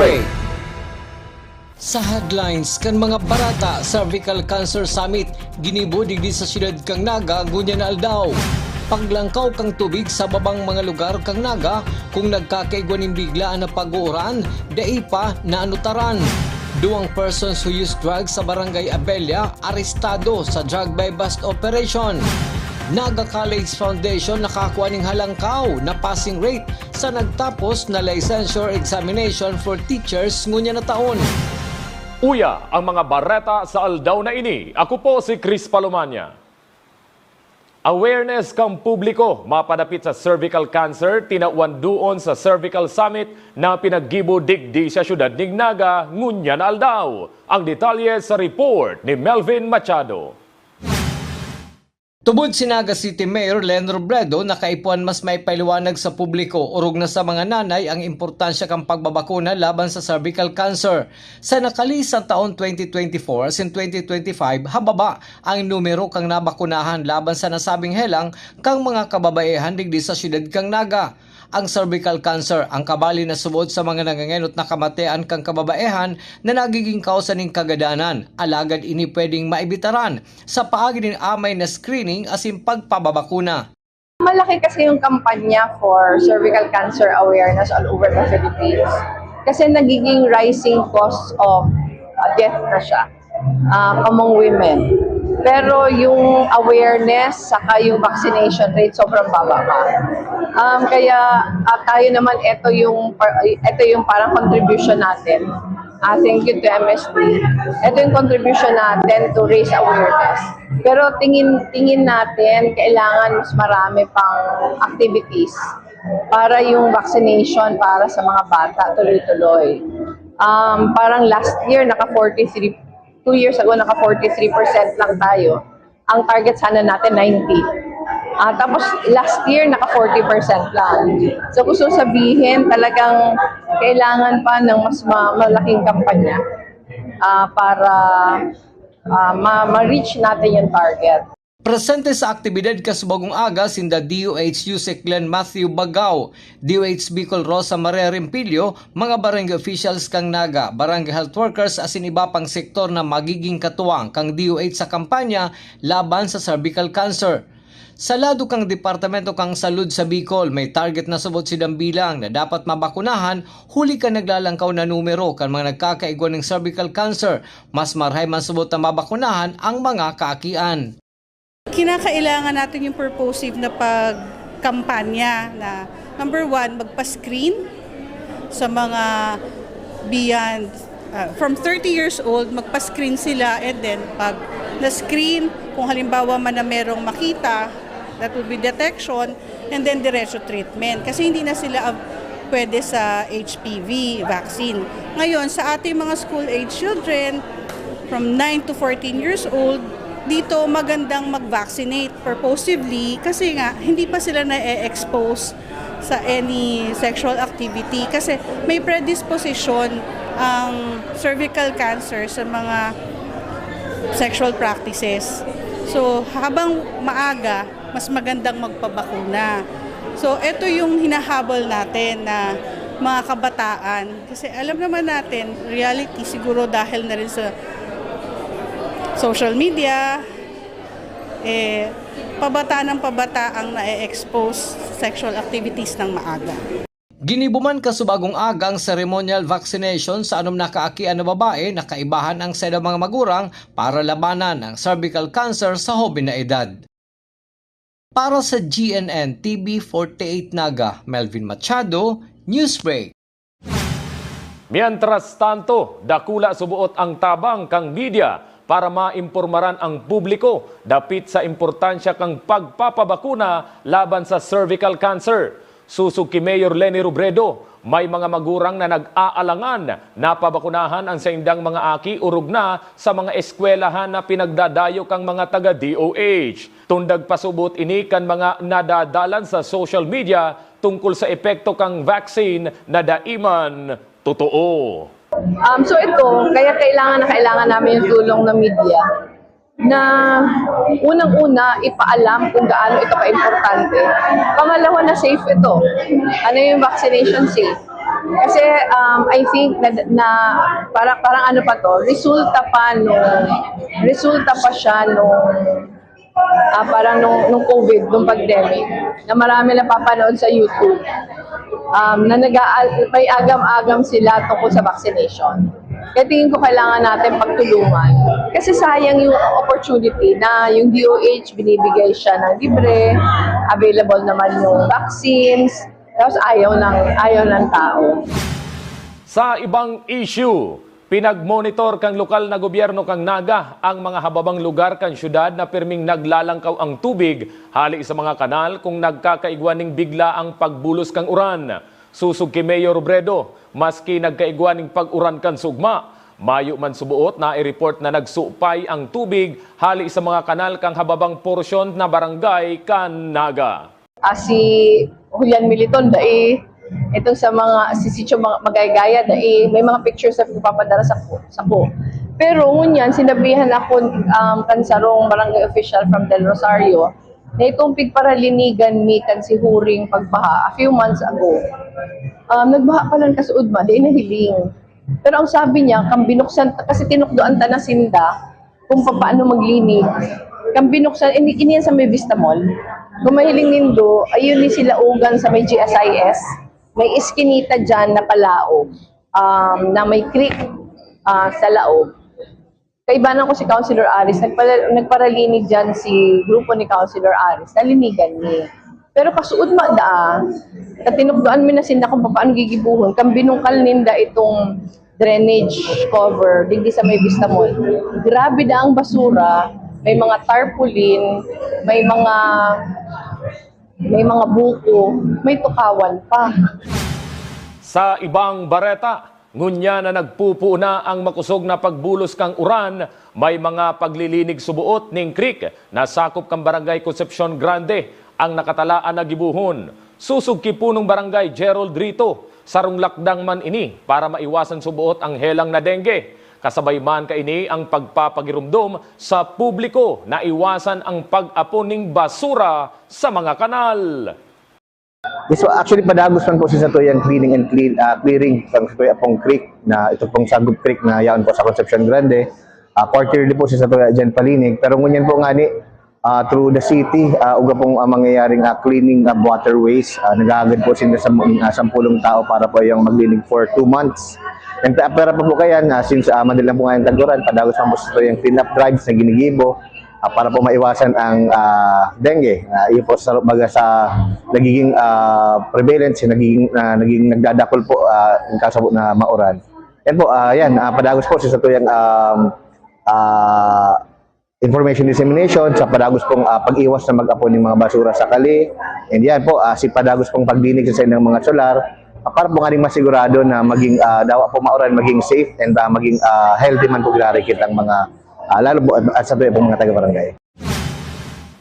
Newsbreak. Sa headlines kan mga barata, Cervical Cancer Summit ginibo digdi sa siyudad kang Naga, Gunyan Aldaw. Paglangkaw kang tubig sa babang mga lugar kang Naga kung nagkakaigwaning biglaan na pag-uuran, dai pa naanutaran. Duwang persons who use drugs sa Barangay Abella arestado sa drug by bust operation. Naga College Foundation nakakuha ng halangkaw na passing rate sa nagtapos na licensure examination for teachers ngunya na taon. Uya ang mga bareta sa Aldaw na ini. Ako po si Chris Palomania. Awareness kang publiko mapadapit sa cervical cancer tinawan doon sa Cervical Summit na pinaggibo digdi sa syudad ng Naga, Ngunyan, Aldaw. Ang detalye sa report ni Melvin Machado. Tubod si Naga City Mayor Len Robredo, nakaipuan mas may paliwanag sa publiko urog na sa mga nanay ang importansya kang pagbabakuna laban sa cervical cancer. Sa nakalisang taon 2024 sin 2025, hababa ang numero kang nabakunahan laban sa nasabing helang kang mga kababaehan digdi sa syudad kang Naga. Ang cervical cancer ang kabali na subod sa mga nangangenot na kamatayan kang kababaehan na nagiging kausa ning kagadanan. Alagad ini pwedeng maibitaran sa paagi nin amay na screening asin pagpababakuna. Malaki kasi yung kampanya for cervical cancer awareness all over the Philippines. Kasi nagiging rising cause of death na siya among women. Pero yung awareness saka yung vaccination rate sobrang baba pa. Kaya tayo naman ito yung parang contribution natin. Thank you to MSD. Ito yung contribution natin to raise awareness. Pero tingin natin kailangan mas marami pang activities para yung vaccination para sa mga bata tuloy-tuloy. Parang last year 2 years ago, naka 43% lang tayo. Ang target sana natin, 90. Tapos, last year, naka 40% lang. So, gusto sabihin, talagang kailangan pa ng mas malaking kampanya para ma-reach natin yung target. Presente sa aktibidad kasubagong aga sinda DOH Yusek Glenn Matthew Bagaw, DOH Bicol Rosa Maria Rempilio, mga barangay officials kang Naga, barangay health workers asin iba pang sektor na magiging katuwang kang DOH sa kampanya laban sa cervical cancer. Sa lado kang departamento kang salud sa Bicol, may target na subot sidang bilang na dapat mabakunahan huli ka naglalangkaw na numero kan mga nagkakaigwan ng cervical cancer. Mas marhay man subot na mabakunahan ang mga kaakian. Kinakailangan natin yung purposive na pagkampanya na number 1, magpa-screen sa mga beyond, from 30 years old, magpa-screen sila, and then pag na-screen, kung halimbawa man na merong makita, that will be detection, and then diretso treatment. Kasi hindi na sila pwede sa HPV vaccine. Ngayon, sa ating mga school-age children, from 9 to 14 years old, dito magandang mag-vaccinate purposively kasi nga hindi pa sila na-expose sa any sexual activity kasi may predisposition ang cervical cancer sa mga sexual practices. So habang maaga, mas magandang magpabakuna. So ito yung hinahabol natin na mga kabataan kasi alam naman natin, reality siguro dahil na rin sa social media, pabata ng pabata ang na-expose sexual activities ng maaga. Ginibuman kasubagong agang ceremonial vaccination sa anom na kaakian na babae na kaibahan ang sa mga magurang para labanan ang cervical cancer sa hobi na edad. Para sa GNN TV 48 Naga, Melvin Machado, Newsbreak. Mientras tanto, dakula subuot ang tabang kang media para maimpormaran ang publiko dapit sa importansya kang pagpapabakuna laban sa cervical cancer. Susug ki Mayor Leni Robredo, may mga magurang na nag-aalangan na pabakunahan ang saindang mga aki urog na sa mga eskwelahan na pinagdadayo kang mga taga-DOH. Tundag pasubot ini kan mga nadadalan sa social media tungkol sa epekto kang vaccine na daiman totoo. So ito, kaya kailangan namin yung tulong ng media na unang-una ipaalam kung gaano ito ka-importante. Pangalawa na safe ito. Ano yung vaccination safe? Kasi I think na parang ano pa to, resulta pa siya parang nung COVID, nung pandemic, na marami na papanood sa YouTube, na may agam-agam sila tungkol sa vaccination. Kaya tingin ko kailangan natin pagtulungan. Kasi sayang yung opportunity na yung DOH binibigay siya ng libre, available naman yung vaccines, tapos ayaw ng tao. Sa ibang issue, pinag-monitor kang lokal na gobyerno kang Naga ang mga hababang lugar kang syudad na pirming naglalangkaw ang tubig hali sa mga kanal kung nagkakaigwaning bigla ang pagbulos kang uran. Susug kay Mayor Robredo, maski nagkaigwaning pag-uran kan sugma, mayo man subuot na i-report na nagsupay ang tubig hali sa mga kanal kang hababang porsyon na barangay kan Naga. Si Julian Militon, itong sa mga sisityo Magaygaya, may mga pictures na papadala sa ko. Pero ngunyan, sinabihan ako kansarong barangay official from Del Rosario na itong pigparalinigan kan si Huring pagbaha a few months ago. Nagbaha pa lang kasuod man, nahiling. Pero ang sabi niya, kang binuksan, kasi tinukdoan ta na sinda kung paano maglinig. Kang binuksan, iniyan sa may Vista Mall. Kung mahiling nindo, ayun ni sila ugan sa may GSIS. May iskinita dyan na palaog, na may creek sa laog. Kaibanan ko si Councilor Aris, nagparalinig dyan si grupo ni Councilor Aris, nalinigan niya. Pero kasuod tinukdoan mo na sinda kung paano gigibuhon, kang binungkal ninda itong drainage cover, digdi sa may Vista Mall. Grabe na ang basura, may mga tarpaulin, may mga buko, may tukawan pa. Sa ibang bareta, ngunya na nagpupuna ang makusog na pagbulos kang uran, may mga paglilinig subuot ning creek na sakop kang barangay Concepcion Grande ang nakatalaan na gibuhon. Susug kipunong barangay Gerald Rito, sarong lakdang man ini para maiwasan subuot ang helang na dengue. Kasabay man kaini ang pagpapagirumdom sa publiko na iwasan ang pag-apon ng basura sa mga kanal. So actually padagos man po sa tuyang cleaning and clearing sa Tuyapong Creek na ito pong Sagup Creek na yaon po sa Concepcion Grande. Quarterly po sa tuya dyan palinig. Pero ngunyan po nga ni through the city, uga pong mangyayaring cleaning of waterways. Nagagad po sila sa 10 tao para po yung maglinig for 2 months. And para pa po kayan, since madalang po ngayon taguran, padagos man po sa tuyang clean-up drives na ginigibo para po maiwasan ang dengue. Iyon po sa nagiging prevalence, naging nagdadakol po in kaso po na mauran. Yan po, padagos po sa tuyang information dissemination, sa padagos pong pag-iwas na mag-apon ng mga basura sa kali. And yan po, si padagos pong pagdinig sa ng mga solar, para po nga rin masigurado na maging dawa po mauran, maging safe and maging healthy man po ginarikit ang mga lalo po at sa tuya pong mga taga-barangay.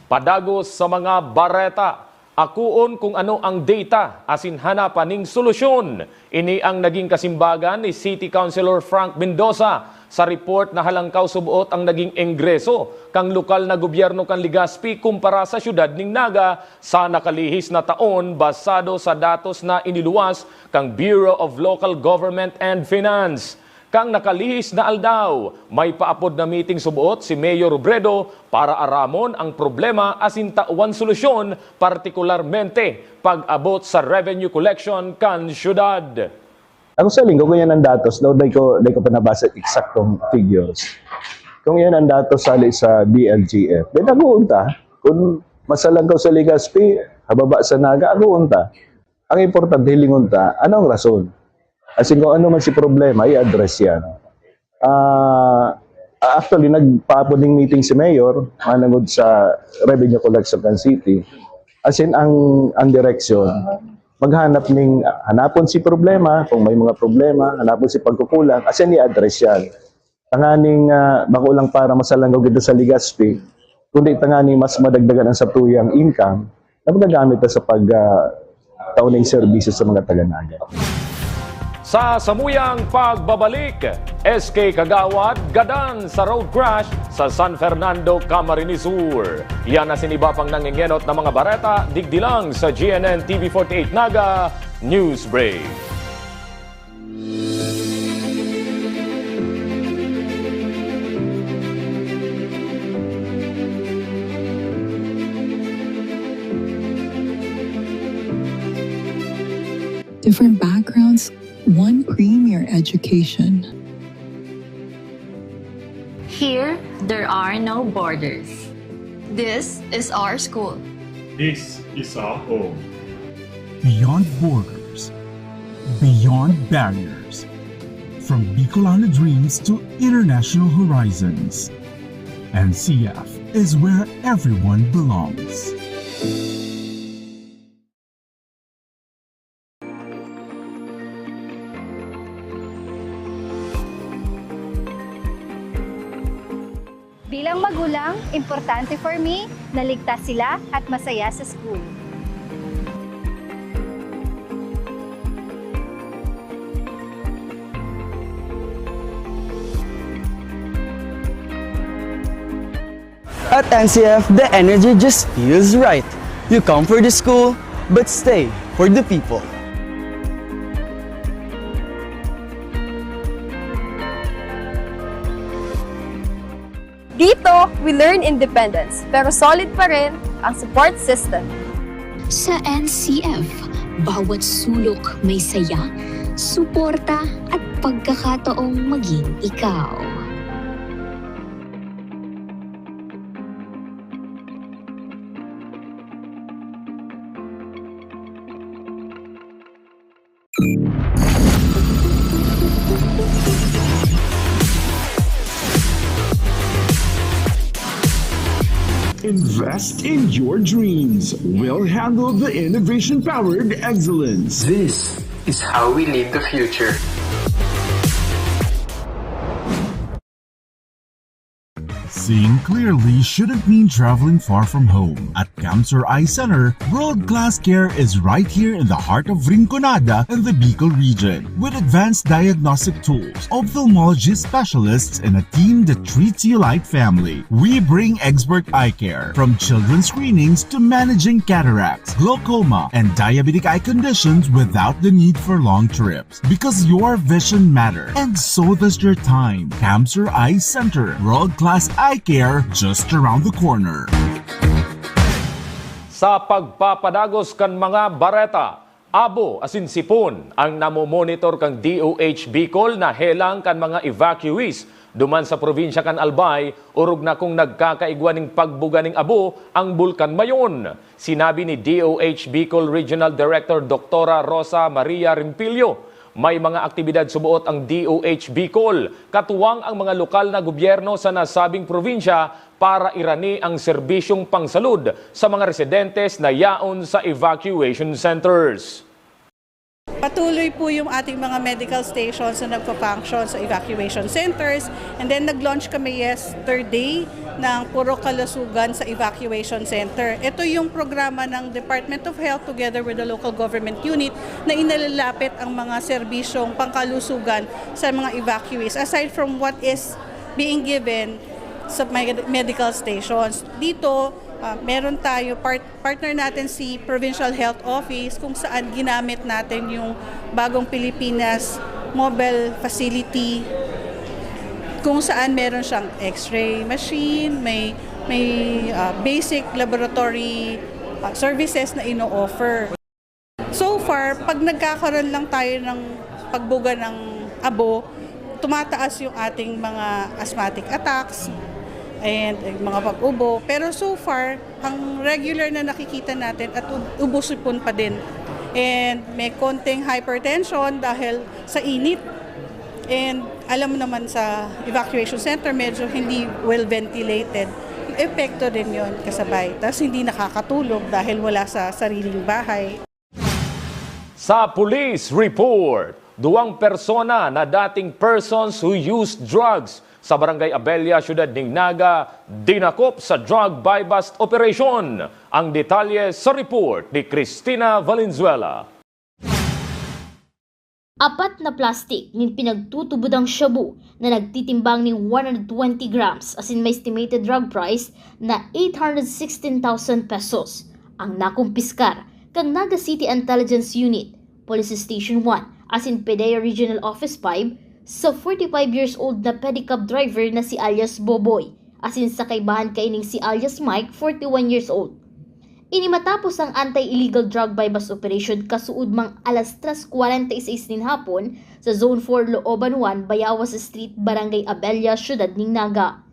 Padagos sa mga bareta, akuon kung ano ang data asin hanapan ning solusyon. Ini ang naging kasimbagan ni City Councilor Frank Mendoza sa report na halangkaw subuot ang naging engreso kang lokal na gobyerno kan Legazpi kumpara sa syudad ning Naga sa nakalihis na taon basado sa datos na iniluwas kang Bureau of Local Government and Finance. Kang nakalihis na aldaw, may paapod na meeting subuot si Mayor Robredo para aramon ang problema asin tauan solusyon, partikularmente pag-abot sa revenue collection kan syudad. Ako sa linggo, kung yan ang datos, daw di ko panabasa eksaktong figures. Kung yan ang datos sali sa DLGF, then aguunta. Kung masalang ka sa Legazpi, hababa sa Naga, aguunta. Ang importante, hilingunta, anong rason? As in, kung ano man si problema, i-address yan. Actually, nagpa-apoding meeting si Mayor, manangod sa Revenue Collection ng City. As in, ang direksyon, maghanap ng, hanapon si problema, kung may mga problema, hanapon si pagkukulang, as in, i-address yan. Tanganing, bako lang para masalanggaw dito sa Legazpi, kundi tanganing mas madagdagan ang satuyang income na magagamit sa pag-tauning services sa mga taga-Naga. Sa samuyang pagbabalik, SK Kagawad gadan sa road crash sa San Fernando, Camarines Sur. Yan na siniba pang nangingenot ng mga bareta, digdilang sa GNN TV48 Naga News Break. different backgrounds, one premier education. Here, there are no borders. This is our school. This is our home. Beyond borders, beyond barriers, from Bicolana dreams to international horizons. NCF is where everyone belongs. Bilang magulang, importante for me na ligtas sila at masaya sa school. At NCF, the energy just feels right. You come for the school, but stay for the people. Dito, we learn independence, pero solid pa rin ang support system. Sa NCF, bawat sulok may saya, suporta at pagkakataong maging ikaw. Invest in your dreams. We'll handle the innovation-powered excellence. This is how we lead the future. Seeing clearly shouldn't mean traveling far from home. At Camsur Eye Center, world-class care is right here in the heart of Rinconada and the Bicol region. With advanced diagnostic tools, ophthalmology specialists, and a team that treats you like family, we bring expert eye care. From children's screenings to managing cataracts, glaucoma, and diabetic eye conditions without the need for long trips. Because your vision matters, and so does your time. Camsur Eye Center, world-class eye care just around the corner. Sa pagpapadagos kan mga bareta, abo asin sipon ang namomonitor kang DOH Bicol na helang kan mga evacuees duman sa probinsya kan Albay, urog na kung nagkakaigwa ning pagbuga ning abo ang Bulkan Mayon. Sinabi ni DOH Bicol Regional Director Dr. Rosa Maria Rimpilio, may mga aktibidad subuot ang DOH Bicol, katuwang ang mga lokal na gobyerno sa nasabing probinsya para irani ang serbisyong pangsalud sa mga residentes na yaon sa evacuation centers. Patuloy po yung ating mga medical stations na nagpa-function sa evacuation centers. And then nag-launch kami yesterday ng Puro Kalusugan sa evacuation center. Ito yung programa ng Department of Health together with the local government unit na inalalapit ang mga serbisyong pangkalusugan sa mga evacuees. Aside from what is being given sa medical stations. Dito, meron tayo, partner natin si Provincial Health Office kung saan ginamit natin yung bagong Pilipinas Mobile Facility kung saan meron siyang x-ray machine, may basic laboratory services na ino-offer. So far, pag nagkakaroon lang tayo ng pagbuga ng abo, tumataas yung ating mga asthmatic attacks, and mga pag-ubo. Pero so far, ang regular na nakikita natin at ubo-sipon pa din. And may konting hypertension dahil sa init. And alam mo naman sa evacuation center, medyo hindi well ventilated. Yung epekto din yon kasabay. Tapos hindi nakakatulog dahil wala sa sariling bahay. Sa police report, 2 persona na dating persons who used drugs sa Barangay Abella, Ciudad Ningnaga, dinakop sa drug buy-bust operation. Ang detalye sa report ni Cristina Valenzuela. 4 na plastic nin pinagtutubudang shabu na nagtitimbang ng 120 grams as in may estimated drug price na 816,000 pesos ang nakumpiskar kang Naga City Intelligence Unit, Police Station 1 as in PDEA Regional Office 5 sa 45 years old na pedicab driver na si alias Boboy, as in sa kaibahan kaining si alias Mike, 41 years old. Ini matapos ang anti-illegal drug bypass operation kasuod mang alas 3:46 nin hapon sa Zone 4 Looban 1, Bayawas Street, Barangay Abella, Siyudad ng Naga.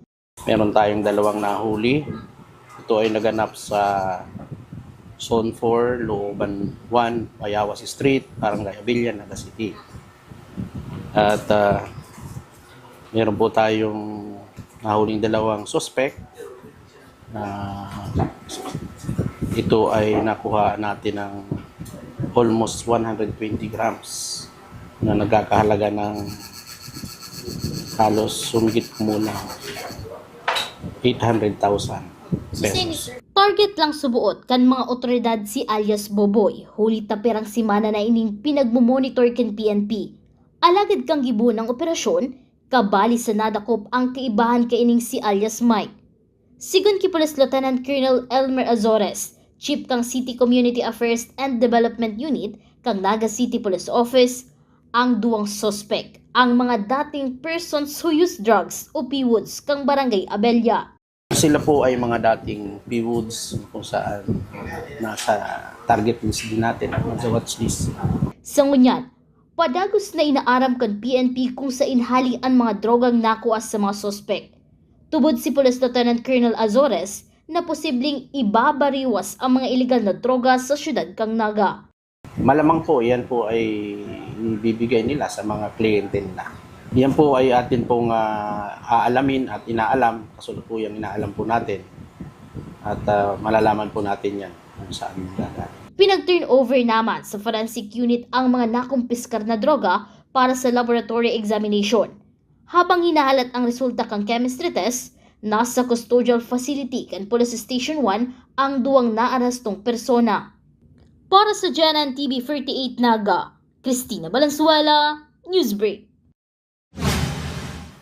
Meron tayong dalawang nahuli. Ito ay naganap sa Zone 4 Looban 1, Bayawas Street, Barangay Abella, Naga City. At meron po tayong nahuling dalawang suspect. Ito ay nakuha natin ng almost 120 grams na nagkakahalaga ng halos sumigit muna 800,000 pesos. Target lang subuot kan mga otoridad si alias Boboy. Huli tapirang simana na ining pinagmumonitor kan PNP. Alagad kang gibo ng operasyon, kabali sa nadakop ang kaibahan kay ining si alias Mike. Sigon ki Police Lieutenant Colonel Elmer Azores, Chief kang City Community Affairs and Development Unit kang Naga City Police Office, ang duwang suspect, ang mga dating persons who use drugs o PWOODs kang Barangay Abella. Sila po ay mga dating PWOODs kung saan nasa target list din natin, sa watch list. Sa ngunyan, padagos na inaaram kan PNP kung sa inhali ang mga drogang nakuha sa mga suspect. Tubod si Police Lieutenant Colonel Azores na posibleng ibabariwas ang mga iligal na droga sa syudad kang Naga. Malamang po, yan po ay ibibigay nila sa mga kliyente nila. Yan po ay atin pong aalamin at inaalam, kasunod po yung inaalam po natin. At malalaman po natin yan kung saan gagawin. Pinag-turnover naman sa forensic unit ang mga nakumpiskar na droga para sa laboratory examination. Habang hinahalat ang resulta kang chemistry test, nasa custodial facility kan Police Station 1 ang duwang naarestong persona. Para sa Janan TV 48 Naga, Cristina Valenzuela, Newsbreak.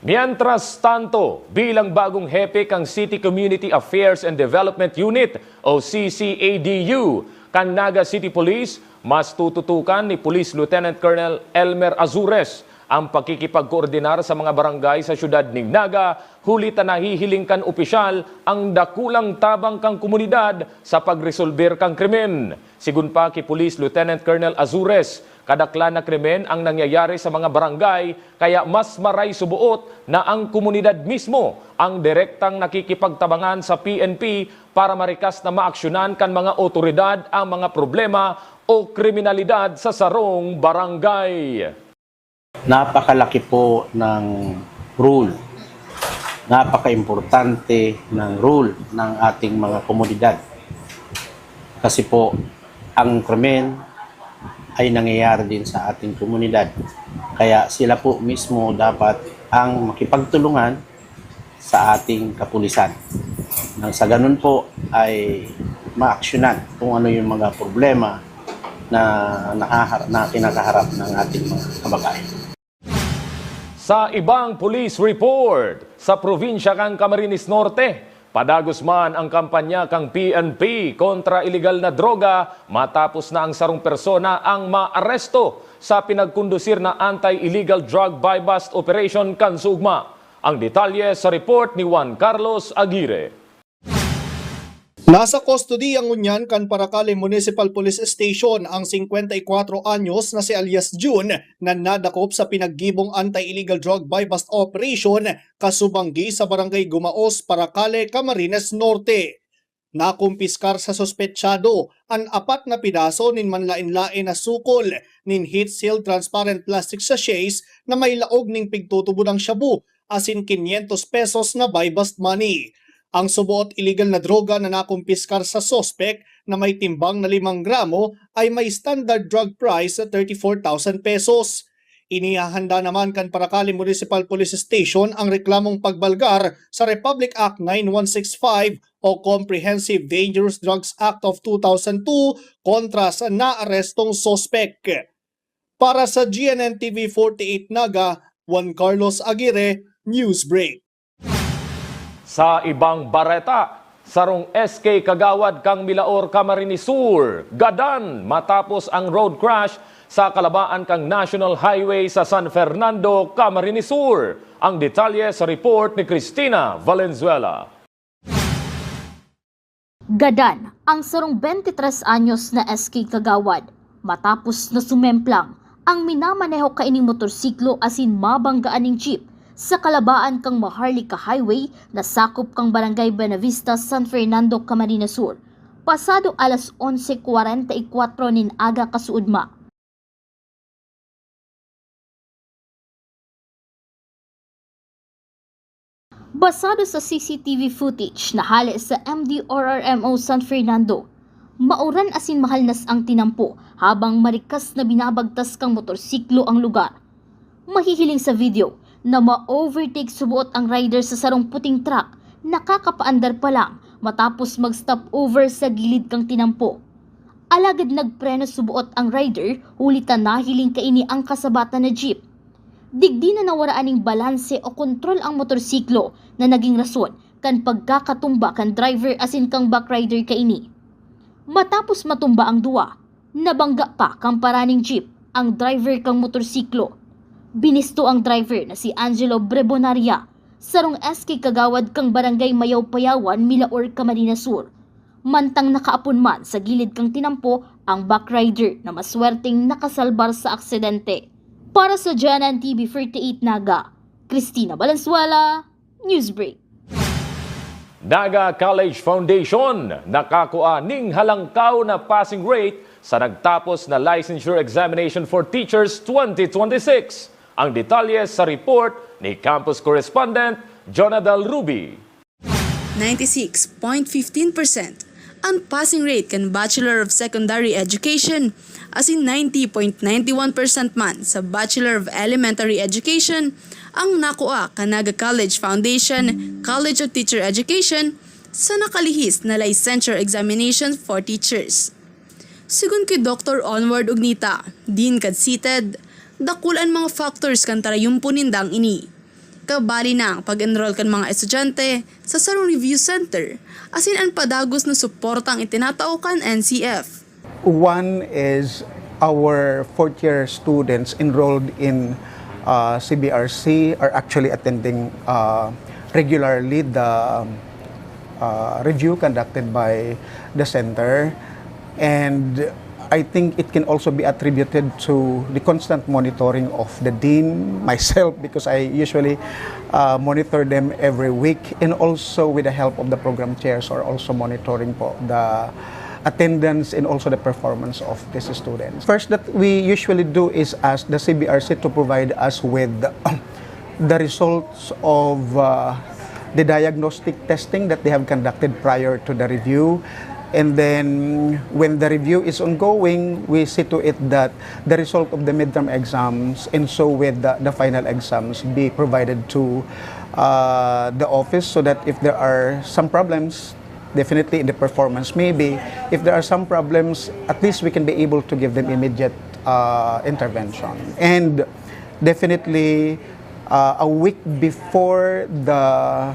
Mientras tanto, bilang bagong hepe kang City Community Affairs and Development Unit o CCADU, kan Naga City Police, mas tututukan ni Police Lieutenant Colonel Elmer Azures ang pagkikipagkoordinar sa mga barangay sa syudad ng Naga, huli ta nahihiling kan opisyal ang dakulang tabang kang komunidad sa pagresolber kang krimen. Sigun pa ki Police Lieutenant Colonel Azures, kadakla na krimen ang nangyayari sa mga barangay, kaya mas maray subuot na ang komunidad mismo ang direktang nakikipagtabangan sa PNP para marikas na maaksyonan kan mga otoridad ang mga problema o kriminalidad sa sarong barangay. Napakalaki po ng rule. Napaka-importante ng rule ng ating mga komunidad. Kasi po, ang krimen ay nangyayari din sa ating komunidad. Kaya sila po mismo dapat ang makipagtulungan sa ating kapulisan. Nang sa ganun po ay maaksyonan kung ano yung mga problema na kinakaharap ng ating mga kababayan. Sa ibang police report, sa probinsya kang Camarines Norte, padagos man ang kampanya kang PNP kontra iligal na droga matapos na ang sarong persona ang maaresto sa pinagkundusir na anti-illegal drug buy-bust operation kan Sugma. Ang detalye sa report ni Juan Carlos Aguirre. Nasa custody ang Unyan kan Paracale Municipal Police Station ang 54 anyos na si alias June na nadakop sa pinaggibong anti-illegal drug buy-bust operation kasubanggi sa Barangay Gumaos, Paracale, Camarines Norte. Nakumpiskar sa sospetsyado ang 4 na pidaso nin manlain-lain na sukol nin heat-sealed transparent plastic sachets na may laog ning pigtutubo ng shabu asin 500 pesos na buy-bust money. Ang subuot illegal na droga na nakumpiskar sa suspect na may timbang na 5 gramo ay may standard drug price na 34,000 pesos. Inihahanda naman kan Paracale Municipal Police Station ang reklamong pagbalgar sa Republic Act 9165 o Comprehensive Dangerous Drugs Act of 2002 kontra sa naarestong suspect. Para sa GNN TV 48 Naga, Juan Carlos Aguirre, Newsbreak. Sa ibang bareta, sarong SK Kagawad kang Milaor, Camarines Sur, gadan matapos ang road crash sa kalabaan kang National Highway sa San Fernando, Camarines Sur. Ang detalye sa report ni Cristina Valenzuela. Gadan ang sarong 23 anyos na SK Kagawad matapos na sumemplang ang minamaneho kaining motorsiklo asin mabanggaan ning jeep sa kalabaan kang Maharlika Highway na sakop kang Barangay Buenavista, San Fernando, Camarines Sur. Pasado alas 11:44 nin aga kasuudma. Basado sa CCTV footage na hali sa MDRRMO San Fernando, mauran asin mahalnas ang tinampo habang marikas na binabagtas kang motorsiklo ang lugar. Mahihiling sa video na ma-overtake subuot ang rider sa sarong puting truck, nakakapaandar pa lang matapos mag-stop over sa gilid kang tinampo. Alagad nagpreno subuot ang rider, hulitan nahiling kaini ang kasabatan na jeep. Digdi na nawaraan ng balanse o kontrol ang motorsiklo na naging rason kan pagkakatumba kan driver asin kang backrider kaini. Matapos matumba ang duwa, nabangga pa kang paraning jeep ang driver kang motorsiklo. Binisto ang driver na si Angelo Brebonaria, sarong SK Kagawad kang Barangay Mayaw-Payawan, Milaor, Camarines Sur. Mantang nakaapon man sa gilid kang tinampo ang backrider na maswerteng nakasalbar sa aksidente. Para sa GNN TV 48 Naga, Cristina Valenzuela, Newsbreak. Naga College Foundation nakakuha ning halangkaw na passing rate sa nagtapos na Licensure Examination for Teachers 2026. Ang detalye sa report ni Campus Correspondent Jonadal Ruby. 96.15% ang passing rate kan Bachelor of Secondary Education, as in 90.91% man sa Bachelor of Elementary Education ang nakuha kan Naga College Foundation College of Teacher Education sa nakalihis na Licensure Examination for Teachers. Sigun kay Dr. Onward Ugnita, Dean kad seated, dakulan mga factors kan tarayumpo nindang ini. Kabali na ang pag-enroll kan mga estudyante sa sarong review center, asin ang padagos na suportang itinatao kan NCF. One is our fourth-year students enrolled in CBRC are actually attending regularly the review conducted by the center, and I think it can also be attributed to the constant monitoring of the dean, myself, because I usually monitor them every week, and also with the help of the program chairs are also monitoring po the attendance and also the performance of these students. First that we usually do is ask the CBRC to provide us with the results of the diagnostic testing that they have conducted prior to the review. And then when the review is ongoing, we see to it that the result of the midterm exams and so with the final exams be provided to the office, so that if there are some problems, definitely in the performance, maybe if there are some problems, at least we can be able to give them immediate intervention. And definitely a week before the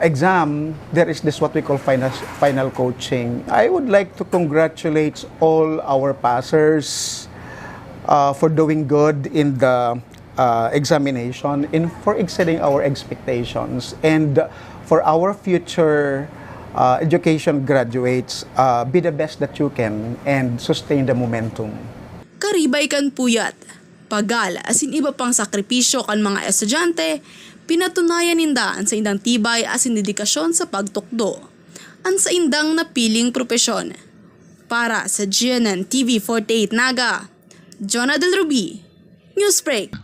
exam, there is this what we call final coaching. I would like to congratulate all our passers for doing good in the examination and for exceeding our expectations, and for our future education graduates, be the best that you can and sustain the momentum. Karibay kan puyat, pagal asin iba pang sakripisyo kan mga estudyante, pinatunayan nindaan sa indang tibay asin dedikasyon sa pagtukdo. Ang sa indang napiling propesyon. Para sa GNN TV 48 Naga, Jonadal Ruby, Newsbreak.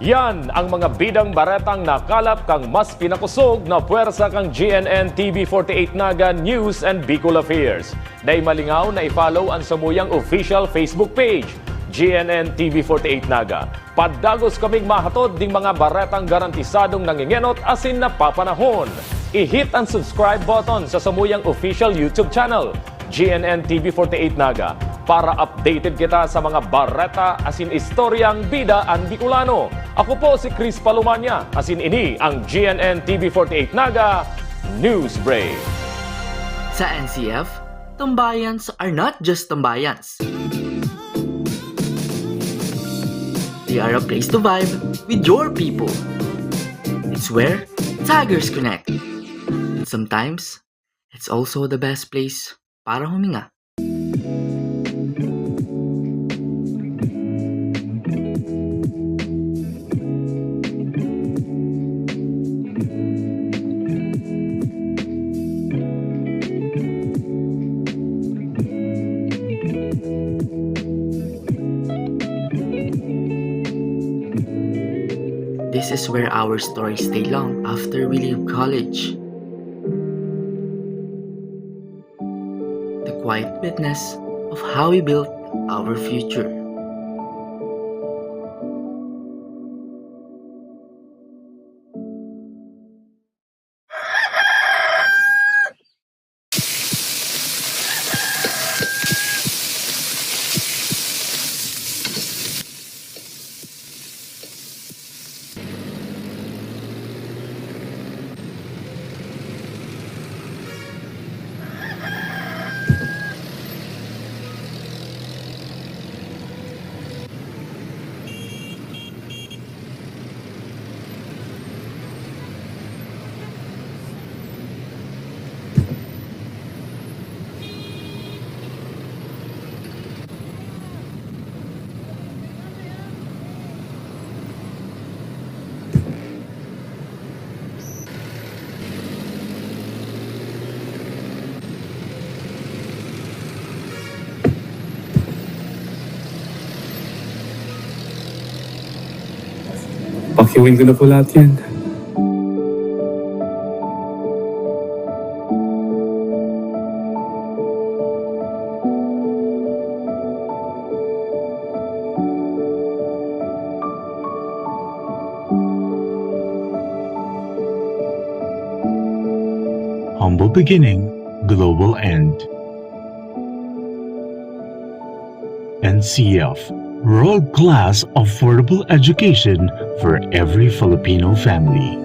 Yan ang mga bidang baretang nakalap kang mas pinakusog na puwersa kang GNN TV 48 Naga News and Bicol Affairs. Dahil malingaw na i-follow ang samuyang official Facebook page, GNN TV 48 Naga. Padagos kaming mahatod ding mga baretang garantisadong nangingenot asin napapanahon. I-hit ang subscribe button sa samuyang official YouTube channel, GNN TV 48 Naga, para updated kita sa mga bareta asin istoryang bida ang Bicolano. Ako po si Chris Palumanya, asin ini ang GNN TV 48 Naga News Break. Sa NCF, tambayans are not just tambayans. They are a place to vibe with your people. It's where Tigers connect. And sometimes, it's also the best place para huminga. This is where our stories stay long after we leave college. The quiet witness of how we built our future. Pakiuwin ko na po lahat yan. Humble beginning, global end. NCF, world-class affordable education for every Filipino family.